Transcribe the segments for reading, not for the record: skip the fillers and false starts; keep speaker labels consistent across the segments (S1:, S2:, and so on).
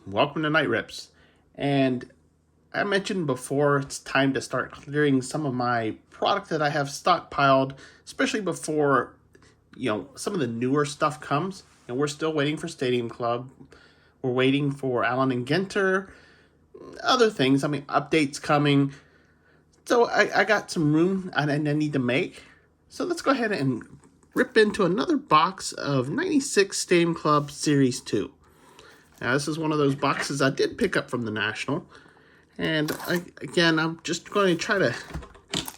S1: Welcome to Night Rips. And I mentioned before it's time to start clearing some of my product that I have stockpiled, especially before some of the newer stuff comes. And we're still waiting for Stadium Club. We're waiting for Allen and Ginter, other things. I mean, updates coming. So I got some room and I need to make. So let's go ahead and rip into another box of 96 Stadium Club Series 2. Now, this is one of those boxes I did pick up from the National. And again, I'm just going to try to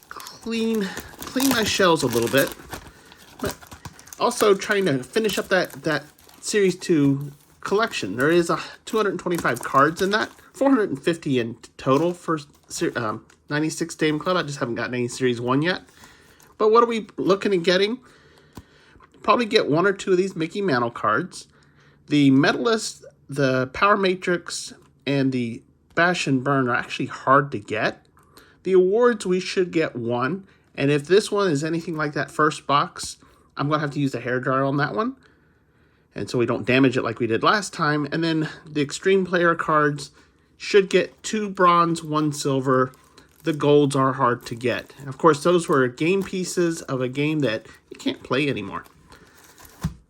S1: clean my shells a little bit. But also trying to finish up that Series 2 collection. There is 225 cards in that. 450 in total for 96 Stadium Club. I just haven't gotten any Series 1 yet. But what are we looking at getting? Probably get one or two of these Mickey Mantle cards. The Metalists, the Power Matrix, and the Bash and Burn are actually hard to get. The awards, we should get one. And if this one is anything like that first box, I'm going to have to use the hairdryer on that one. And so we don't damage it like we did last time. And then the Extreme Player cards should get 2 bronze, 1 silver. The golds are hard to get. And of course, those were game pieces of a game that you can't play anymore.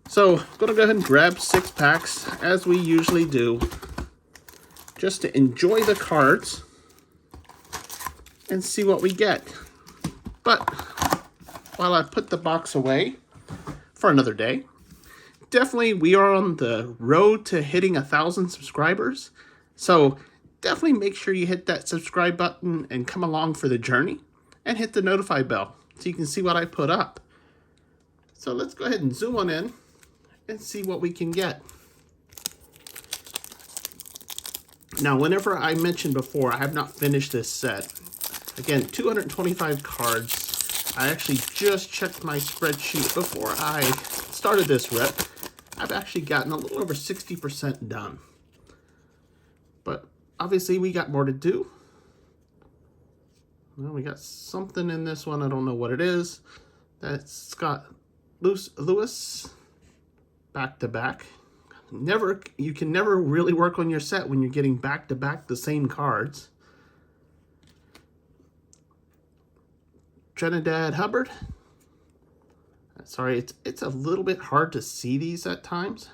S1: So, I'm going to go ahead and grab 6 packs, as we usually do, just to enjoy the cards and see what we get. But, while I put the box away for another day, definitely we are on the road to hitting 1,000 subscribers. So, definitely make sure you hit that subscribe button and come along for the journey, and hit the notify bell so you can see what I put up. So, let's go ahead and zoom on in and see what we can get. Now, whenever I mentioned before, I have not finished this set. Again, 225 cards. I actually just checked my spreadsheet before I started this rip. I've actually gotten a little over 60% done. But obviously, we got more to do. Well, we got something in this one. I don't know what it is. That's Scott Lewis. Back to back. You can never really work on your set when you're getting back to back the same cards. Trinidad Hubbard. Sorry, it's a little bit hard to see these at times,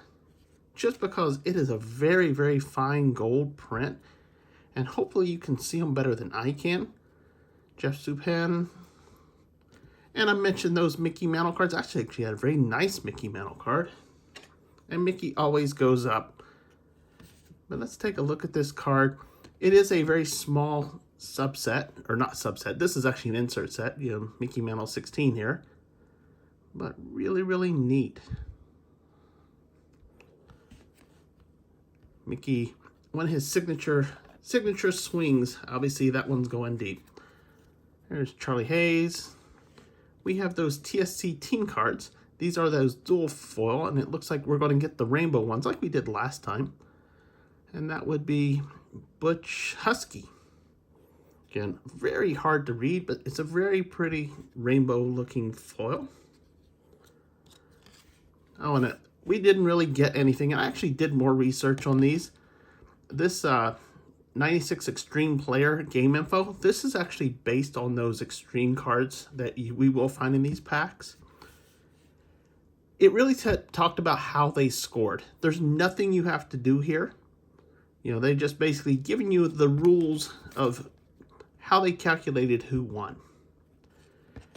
S1: just because it is a very, very fine gold print, and hopefully you can see them better than I can. Jeff Supan. And I mentioned those Mickey Mantle cards. Actually had a very nice Mickey Mantle card. And Mickey always goes up. But let's take a look at this card. It is a very small subset, or not subset. This is actually an insert set. Mickey Mantle 16 here. But really, really neat. Mickey, one of his signature swings. Obviously, that one's going deep. There's Charlie Hayes. We have those TSC team cards. These are those dual foil, and it looks like we're going to get the rainbow ones like we did last time. And that would be Butch Husky. Again, very hard to read, but it's a very pretty rainbow-looking foil. Oh, and we didn't really get anything. And I actually did more research on these. This 96 Extreme Player game info, this is actually based on those Extreme cards that we will find in these packs. It really talked about how they scored. There's nothing you have to do here. They just basically giving you the rules of how they calculated who won.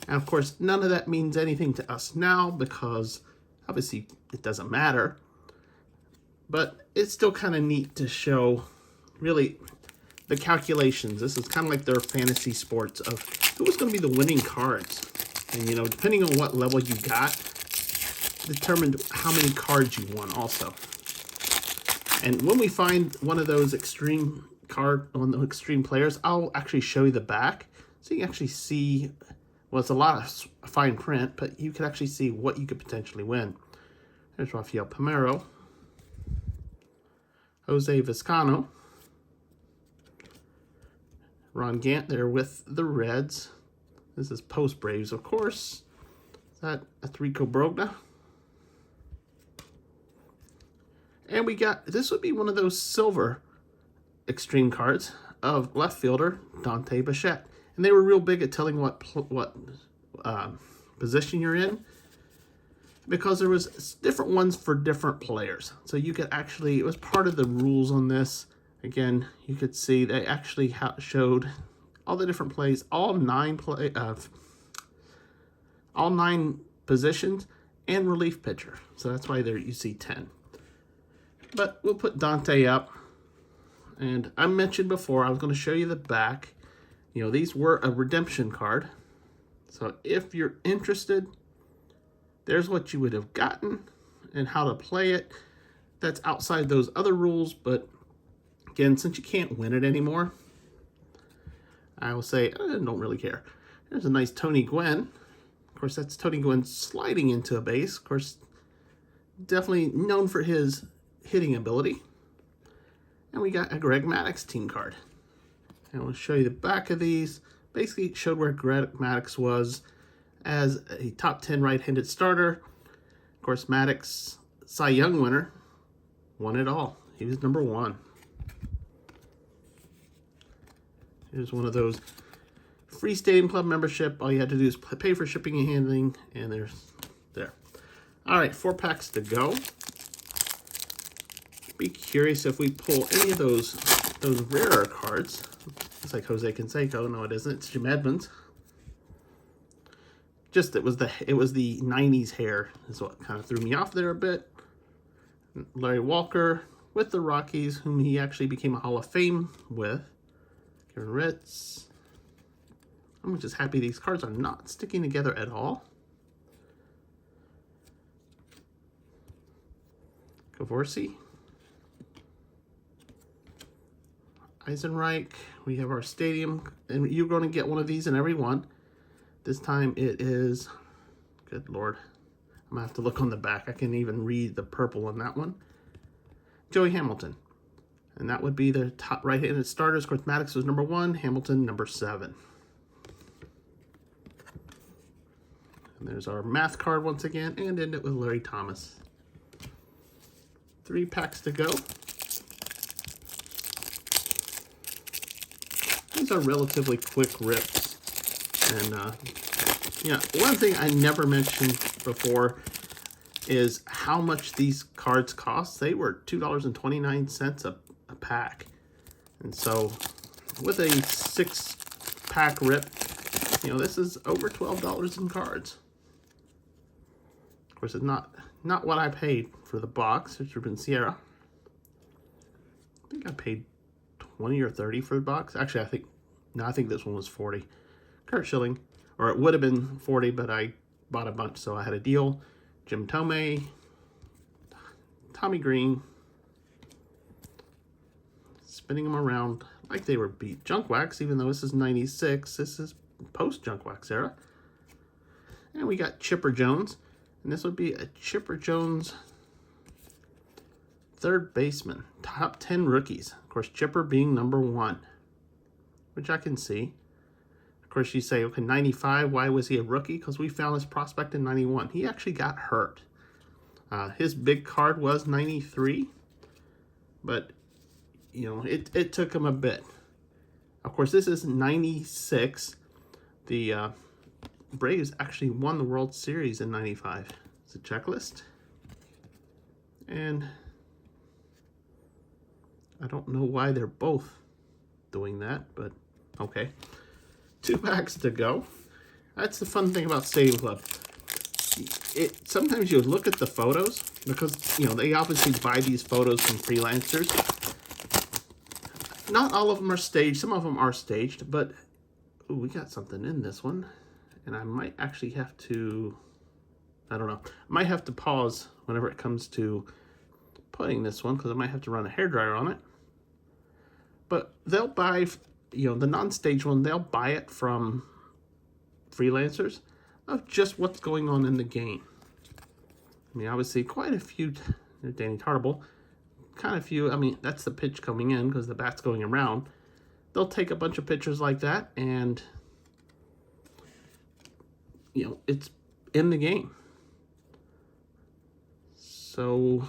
S1: And of course, none of that means anything to us now because obviously it doesn't matter. But it's still kind of neat to show really the calculations. This is kind of like their fantasy sports of who was going to be the winning cards. And depending on what level you got, determined how many cards you won also. And when we find one of those extreme players, I'll actually show you the back so you can actually see. Well, it's a lot of fine print, but you can actually see what you could potentially win. There's Rafael Palmeiro, Jose Vizcano, Ron Gant there with the Reds. This is post Braves, of course. Is that Rico Brogna? And we got, this would be one of those silver extreme cards of left fielder Dante Bichette. And they were real big at telling what position you're in, because there was different ones for different players. So you could actually, it was part of the rules on this. Again, you could see they actually showed all the different plays, all nine positions and relief pitcher. So that's why there you see 10. But we'll put Dante up. And I mentioned before, I was going to show you the back. You know, these were a redemption card. So if you're interested, there's what you would have gotten and how to play it. That's outside those other rules, but again, since you can't win it anymore, I will say I don't really care. There's a nice Tony Gwynn. Of course, that's Tony Gwynn sliding into a base. Of course, definitely known for his hitting ability. And we got a Greg Maddux team card. And we'll show you the back of these. Basically, it showed where Greg Maddux was as a top 10 right-handed starter. Of course, Maddux, Cy Young winner, won it all. He was number 1. Here's one of those free stadium club membership. All you had to do is pay for shipping and handling, and there. All right, 4 packs to go. Be curious if we pull any of those rarer cards. It's like Jose Canseco. No, it isn't. It's Jim Edmonds. Just it was the 90s hair is what kind of threw me off there a bit. Larry Walker with the Rockies, whom he actually became a Hall of Fame with. Kevin Ritz. I'm just happy these cards are not sticking together at all. Kavorsi. Eisenreich. We have our stadium, and you're going to get one of these in every one. This time it is, good Lord, I'm going to have to look on the back. I can even read the purple on that one. Joey Hamilton. And that would be the top right-handed starters. Of course, Maddux was number 1, Hamilton number 7. And there's our math card once again, and end it with Larry Thomas. 3 packs to go. These are relatively quick rips. And, yeah, one thing I never mentioned before is how much these cards cost. They were $2.29 a pack. And so, with a 6-pack rip, you know, this is over $12 in cards. Of course, it's not what I paid for the box. It's Ruben Sierra. I think I paid 20 or 30 for the box. Actually, I think this one was 40. Kurt Schilling, or it would have been 40, but I bought a bunch, so I had a deal. Jim Thome, Tommy Green, spinning them around like they were beat junk wax, even though this is 96. This is post junk wax era. And we got Chipper Jones, and this would be a Chipper Jones third baseman, top 10 rookies. Of course, Chipper being number 1, which I can see. Of course, you say, okay, 95, why was he a rookie? Because we found his prospect in 91. He actually got hurt. His big card was 93, but, you know, it took him a bit. Of course, this is 96. The Braves actually won the World Series in 95. It's a checklist. And I don't know why they're both doing that, but okay. 2 packs to go. That's the fun thing about Stadium Club. Sometimes you look at the photos, because, you know, they obviously buy these photos from freelancers. Not all of them are staged. Some of them are staged, but ooh, we got something in this one. And I might actually have to, I don't know. I might have to pause whenever it comes to putting this one, because I might have to run a hairdryer on it. But they'll buy, you know, the non-stage one, they'll buy it from freelancers of just what's going on in the game. I mean, obviously, quite a few, Danny Tartable, kind of few, I mean, that's the pitch coming in because the bat's going around. They'll take a bunch of pictures like that and, you know, it's in the game. So,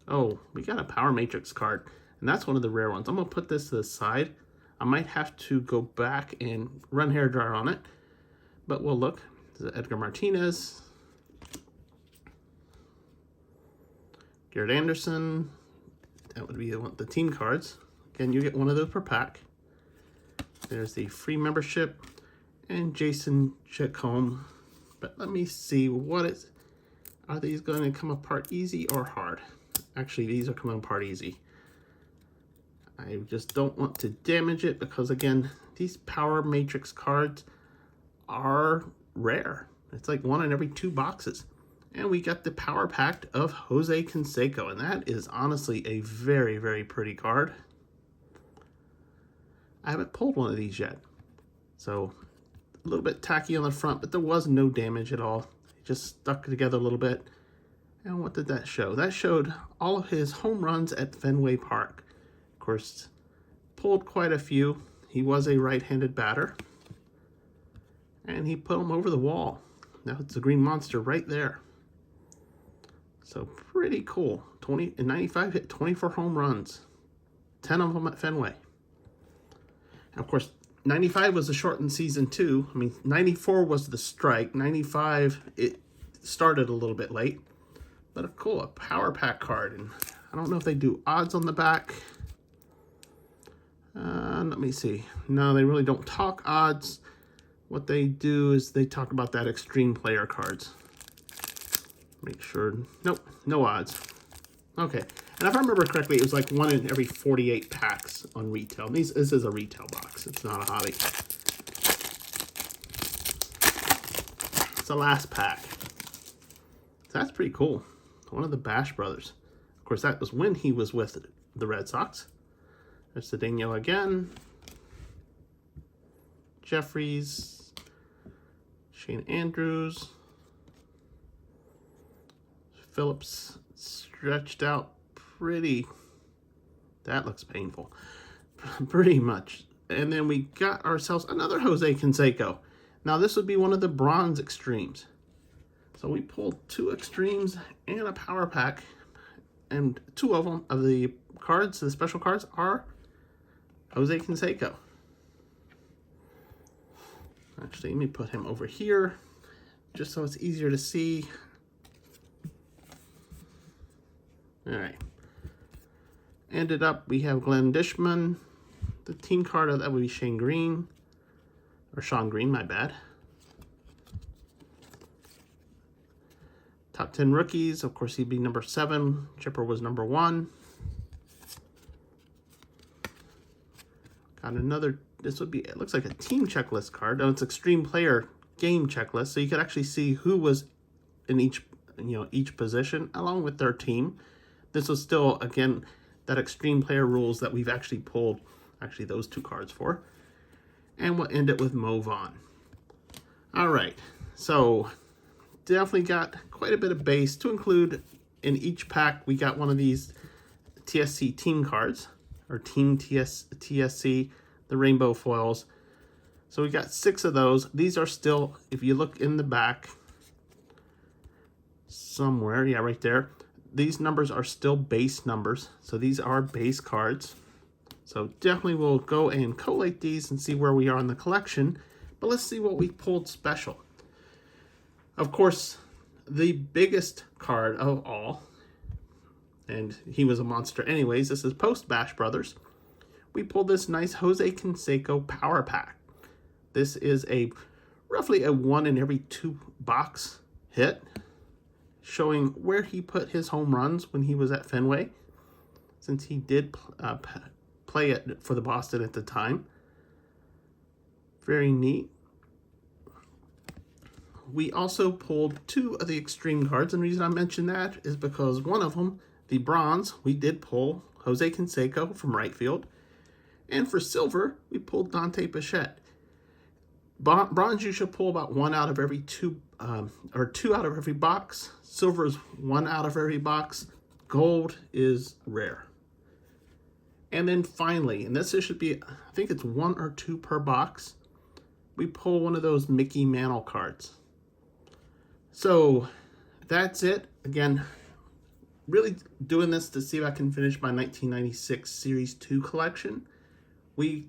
S1: Oh, we got a Power Matrix card, and that's one of the rare ones. I'm going to put this to the side. I might have to go back and run hairdryer on it, but we'll look. This is Edgar Martinez, Garrett Anderson. That would be the team cards. Again, you get one of those per pack. There's the free membership and Jason Chacombe. But let me see, are these going to come apart easy or hard? Actually, these are coming apart easy. I just don't want to damage it because, again, these Power Matrix cards are rare. It's like 1 in every 2 boxes. And we got the Power Pack of Jose Canseco, and that is honestly a very, very pretty card. I haven't pulled one of these yet. So, a little bit tacky on the front, but there was no damage at all. It just stuck together a little bit. And what did that show? That showed all of his home runs at Fenway Park. Of course, pulled quite a few. He was a right-handed batter. And he put them over the wall. Now it's a green monster right there. So pretty cool. In 95, hit 24 home runs. 10 of them at Fenway. And of course, 95 was a shortened season too. I mean, 94 was the strike. 95, it started a little bit late. But cool, a Power Pack card. And I don't know if they do odds on the back. Let me see. No, they really don't talk odds. What they do is they talk about that extreme player cards. Make sure. Nope, no odds. Okay. And if I remember correctly, it was like 1 in every 48 packs on retail. This is a retail box. It's not a hobby. It's the last pack. So that's pretty cool. One of the Bash brothers. Of course, that was when he was with the Red Sox. There's Cedeno again. Jeffries. Shane Andrews. Phillips stretched out pretty. That looks painful. Pretty much. And then we got ourselves another Jose Canseco. Now this would be one of the bronze extremes. So we pulled 2 extremes and a Power Pack. And 2 of them, of the cards, the special cards, are Jose Canseco. Actually, let me put him over here, just so it's easier to see. All right. Ended up, we have Glenn Dishman. The team card of that would be Shane Green. Or Sean Green, my bad. Top 10 rookies. Of course, he'd be number 7. Chipper was number 1. Got another, this would be, it looks like a team checklist card. No, it's extreme player game checklist. So you could actually see who was in each position along with their team. This was still, again, that extreme player rules that we've actually pulled, actually those 2 cards for. And we'll end it with Mo Vaughn. All right, so definitely got quite a bit of base to include. In each pack, we got one of these TSC team cards, or Team TSC, the rainbow foils. So we got 6 of those. These are still, if you look in the back somewhere, yeah, right there, these numbers are still base numbers. So these are base cards. So definitely we'll go and collate these and see where we are in the collection. But let's see what we pulled special. Of course, the biggest card of all, and he was a monster anyways, this is post Bash Brothers. We pulled this nice Jose Canseco Power Pack. This is roughly a 1 in every 2 box hit, showing where he put his home runs when he was at Fenway, since he did play it for the Boston at the time. Very neat. We also pulled 2 of the extreme cards, and the reason I mention that is because one of them, the bronze, we did pull Jose Canseco from right field, and for silver, we pulled Dante Bichette. Bronze, you should pull about 1 out of every 2, or 2 out of every box. Silver is 1 out of every box. Gold is rare. And then finally, and this should be, I think it's 1 or 2 per box, we pull one of those Mickey Mantle cards. So that's it. Again, really doing this to see if I can finish my 1996 Series 2 collection. We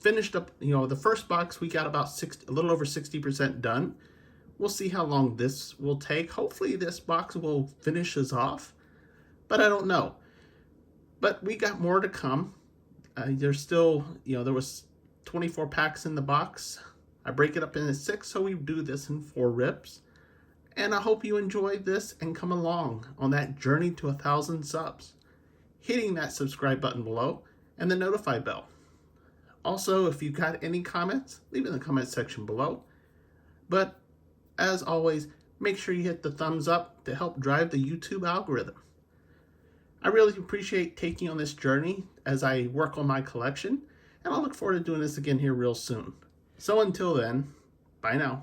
S1: finished up, the first box we got about a little over 60% done. We'll see how long this will take. Hopefully this box will finish us off, but I don't know. But we got more to come. There's still, there was 24 packs in the box. I break it up into 6, so we do this in 4 rips. And I hope you enjoyed this and come along on that journey to 1,000 subs, hitting that subscribe button below and the notify bell. Also, if you got any comments, leave it in the comment section below. But as always, make sure you hit the thumbs up to help drive the YouTube algorithm. I really appreciate taking on this journey as I work on my collection, and I look forward to doing this again here real soon. So until then, bye now.